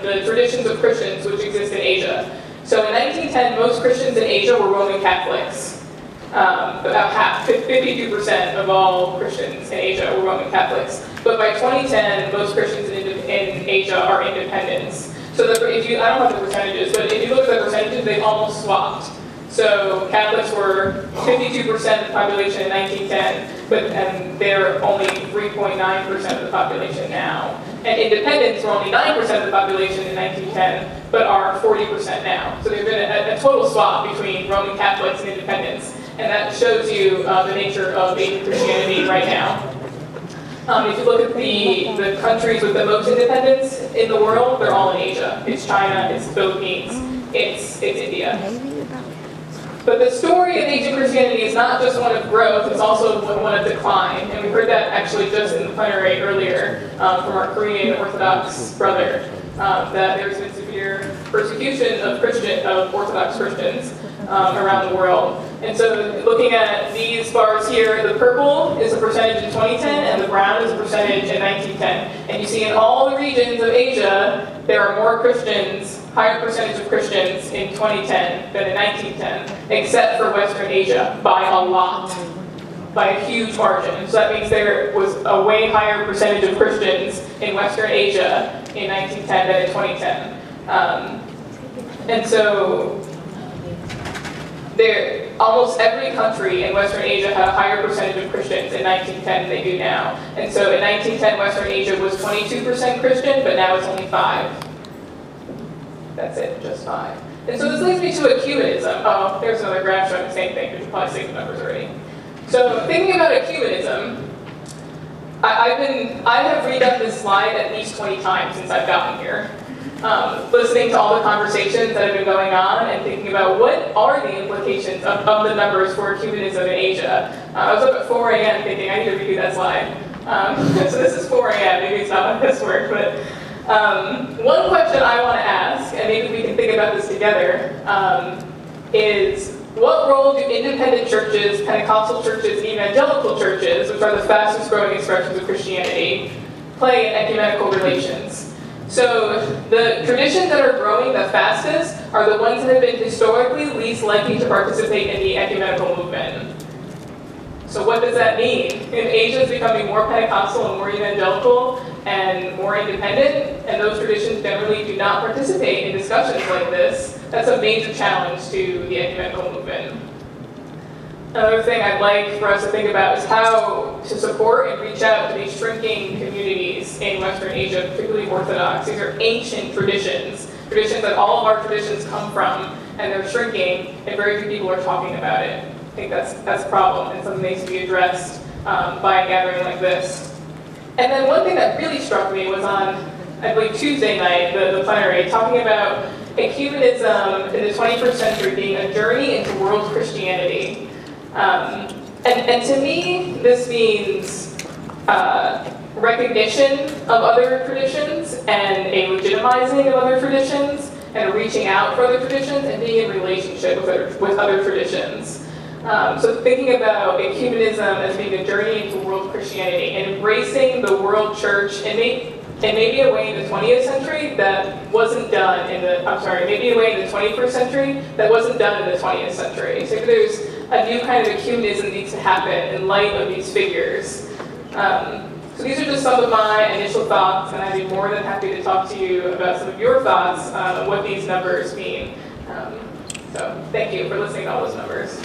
the traditions of Christians which exist in Asia. So in 1910, most Christians in Asia were Roman Catholics. About half, 52% of all Christians in Asia were Roman Catholics. But by 2010, most Christians in Asia are independents. So if you, I don't have the percentages, but if you look at the percentages, they almost swapped. So Catholics were 52% of the population in 1910, and they're only 3.9% of the population now. And independents were only 9% of the population in 1910, but are 40% now. So there's been a total swap between Roman Catholics and independents. And that shows you the nature of Asian Christianity right now. If you look at the countries with the most independence in the world, they're all in Asia. It's China, it's the Philippines, it's India. But the story of Asian Christianity is not just one of growth, it's also one of decline. And we heard that actually just in the plenary earlier from our Korean Orthodox brother, that there's been severe persecution of Orthodox Christians around the world. And so looking at these bars here, the purple is a percentage in 2010 and the brown is a percentage in 1910. And you see in all the regions of Asia, there are more Christians, higher percentage of Christians in 2010 than in 1910, except for Western Asia by a lot, by a huge margin. So that means there was a way higher percentage of Christians in Western Asia in 1910 than in 2010. And so almost every country in Western Asia had a higher percentage of Christians in 1910 than they do now. And so in 1910, Western Asia was 22% Christian, but now it's only 5%. That's it, just 5%. And so this leads me to ecumenism. Oh, there's another graph showing the same thing, but you probably seen the numbers already. So thinking about ecumenism, I have redone this slide at least 20 times since I've gotten here. Listening to all the conversations that have been going on and thinking about what are the implications of the numbers for ecumenism in Asia. I was up at 4 a.m. thinking I need to redo that slide. So this is 4 a.m. Maybe it's not like this work, but one question I want to ask, and maybe we can think about this together, is what role do independent churches, Pentecostal churches, and evangelical churches, which are the fastest growing expressions of Christianity, play in ecumenical relations? So the traditions that are growing the fastest are the ones that have been historically least likely to participate in the ecumenical movement. So what does that mean? If Asia is becoming more Pentecostal and more evangelical and more independent, and those traditions generally do not participate in discussions like this, that's a major challenge to the ecumenical movement. Another thing I'd like for us to think about is how to support and reach out to these shrinking communities in Western Asia, particularly Orthodox. These are ancient traditions that all of our traditions come from, and they're shrinking, and very few people are talking about it. I think that's a problem, and something that needs to be addressed by a gathering like this. And then one thing that really struck me was on, I believe, Tuesday night, the plenary, talking about ecumenism in the 21st century being a journey into world Christianity. And to me, this means recognition of other traditions and a legitimizing of other traditions and a reaching out for other traditions and being in relationship with other traditions. So thinking about ecumenism as being a journey into world Christianity and embracing the world church in maybe a way in the 20th century that wasn't done in the, maybe a way in the 21st century that wasn't done in the 20th century. So there's a new kind of ecumenism that needs to happen in light of these figures. So these are just some of my initial thoughts, and I'd be more than happy to talk to you about some of your thoughts on what these numbers mean. So thank you for listening to all those numbers.